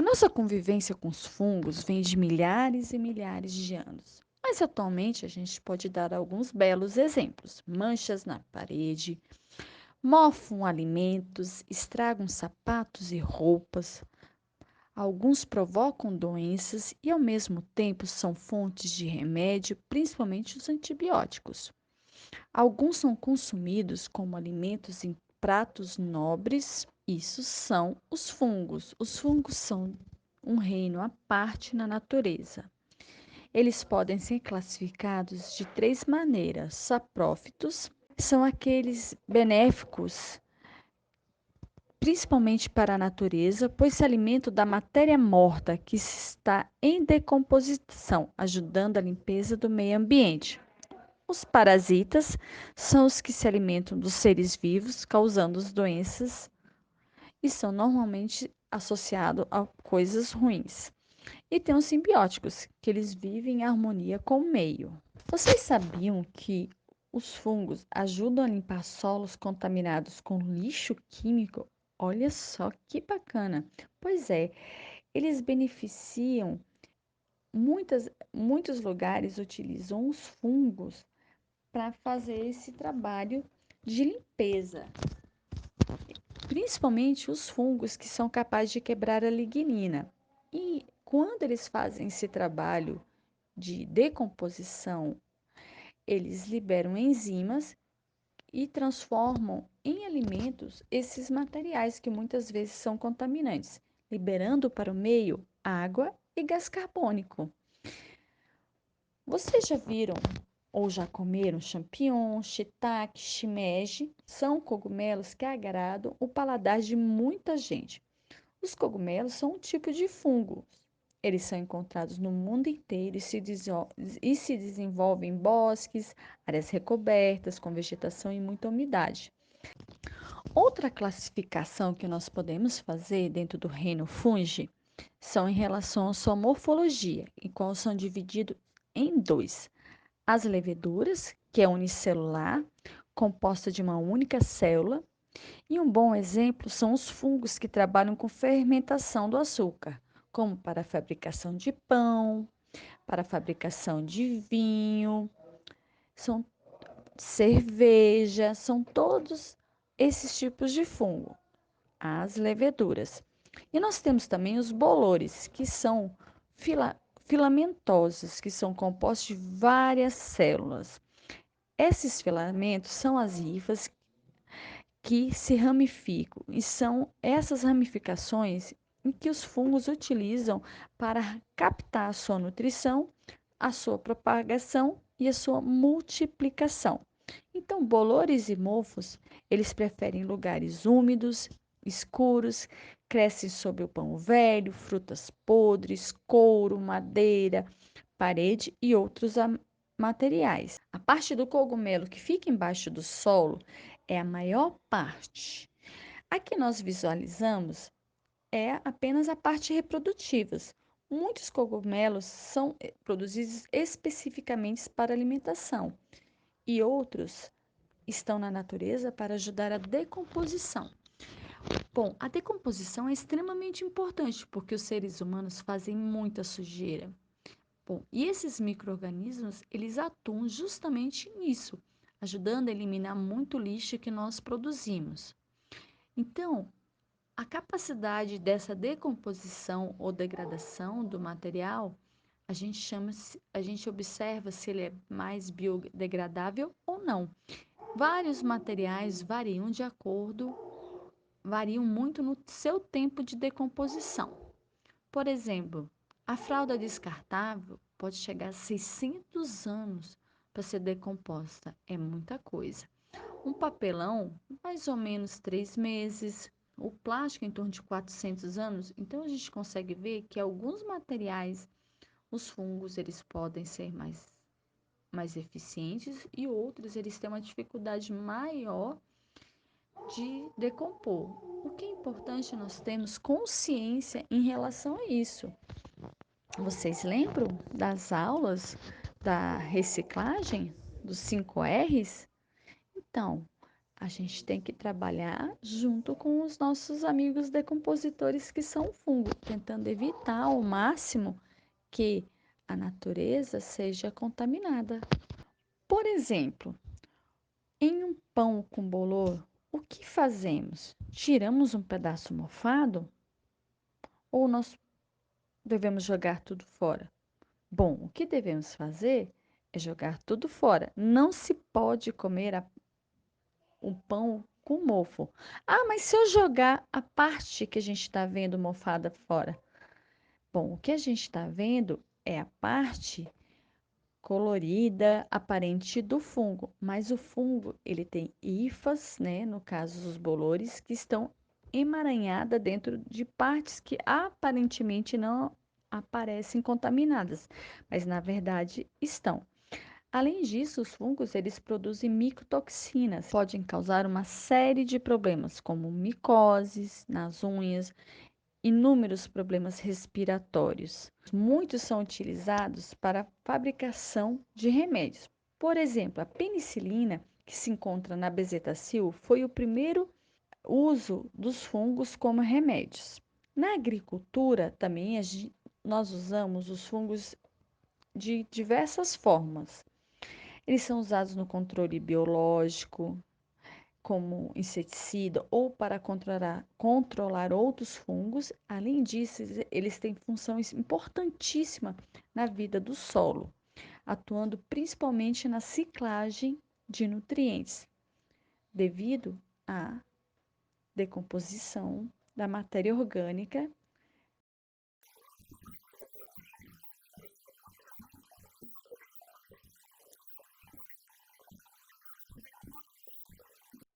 Nossa convivência com os fungos vem de milhares e milhares de anos, mas atualmente a gente pode dar alguns belos exemplos. Manchas na parede, mofam alimentos, estragam sapatos e roupas. Alguns provocam doenças e, ao mesmo tempo, são fontes de remédio, principalmente os antibióticos. Alguns são consumidos como alimentos em pratos nobres. Isso são os fungos. Os fungos são um reino à parte na natureza. Eles podem ser classificados de três maneiras: saprófitos, são aqueles benéficos, principalmente para a natureza, pois se alimentam da matéria morta que está em decomposição, ajudando a limpeza do meio ambiente. Os parasitas são os que se alimentam dos seres vivos, causando as doenças e são normalmente associados a coisas ruins. E tem os simbióticos, que eles vivem em harmonia com o meio. Vocês sabiam que os fungos ajudam a limpar solos contaminados com lixo químico? Olha só que bacana. Pois é, eles beneficiam. Muitos lugares utilizam os fungos para fazer esse trabalho de limpeza, principalmente os fungos que são capazes de quebrar a lignina. E quando eles fazem esse trabalho de decomposição, eles liberam enzimas e transformam em alimentos esses materiais que muitas vezes são contaminantes, liberando para o meio água e gás carbônico. Vocês já viram ou já comeram champignon, shiitake, shimeji? São cogumelos que agradam o paladar de muita gente. Os cogumelos são um tipo de fungo. Eles são encontrados no mundo inteiro e se desenvolvem em bosques, áreas recobertas, com vegetação e muita umidade. Outra classificação que nós podemos fazer dentro do reino fungi são em relação à sua morfologia, em qual são divididos em dois: as leveduras, que é unicelular, composta de uma única célula, e um bom exemplo são os fungos que trabalham com fermentação do açúcar, como para a fabricação de pão, para a fabricação de vinho, são cerveja, são todos esses tipos de fungo, as leveduras. E nós temos também os bolores, que são fila filamentosos, que são compostos de várias células. Esses filamentos são as hifas que se ramificam, e são essas ramificações em que os fungos utilizam para captar a sua nutrição, a sua propagação e a sua multiplicação. Então, bolores e mofos, eles preferem lugares úmidos, escuros, crescem sob o pão velho, frutas podres, couro, madeira, parede e outros materiais. A parte do cogumelo que fica embaixo do solo é a maior parte. A que nós visualizamos é apenas a parte reprodutiva. Muitos cogumelos são produzidos especificamente para alimentação e outros estão na natureza para ajudar a decomposição. Bom, a decomposição é extremamente importante porque os seres humanos fazem muita sujeira. Bom, e esses micro-organismos, eles atuam justamente nisso, ajudando a eliminar muito lixo que nós produzimos. Então, a capacidade dessa decomposição ou degradação do material, a gente observa se ele é mais biodegradável ou não. Vários materiais variam muito no seu tempo de decomposição. Por exemplo, a fralda descartável pode chegar a 600 anos para ser decomposta. É muita coisa. Um papelão, mais ou menos 3 meses. O plástico, em torno de 400 anos. Então, a gente consegue ver que alguns materiais, os fungos, eles podem ser mais eficientes e outros, eles têm uma dificuldade maior de decompor. O que é importante nós termos consciência em relação a isso. Vocês lembram das aulas da reciclagem, dos 5 R's? Então, A gente tem que trabalhar junto com os nossos amigos decompositores que são fungo, tentando evitar ao máximo que a natureza seja contaminada. Por exemplo, em um pão com bolor, o que fazemos? Tiramos um pedaço mofado ou nós devemos jogar tudo fora? Bom, o que devemos fazer é jogar tudo fora. Não se pode comer o pão com mofo. Ah, mas se eu jogar a parte que a gente está vendo mofada fora? Bom, o que a gente está vendo é a parte colorida, aparente do fungo, mas o fungo, ele tem hifas, né, no caso os bolores, que estão emaranhadas dentro de partes que aparentemente não aparecem contaminadas, mas na verdade estão. Além disso, os fungos, eles produzem micotoxinas, podem causar uma série de problemas, como micoses nas unhas, inúmeros problemas respiratórios. Muitos são utilizados para a fabricação de remédios. Por exemplo, a penicilina, que se encontra na bezetacil, foi o primeiro uso dos fungos como remédios. Na agricultura, também nós usamos os fungos de diversas formas. Eles são usados no controle biológico, como inseticida ou para controlar outros fungos. Além disso, eles têm função importantíssima na vida do solo, atuando principalmente na ciclagem de nutrientes, devido à decomposição da matéria orgânica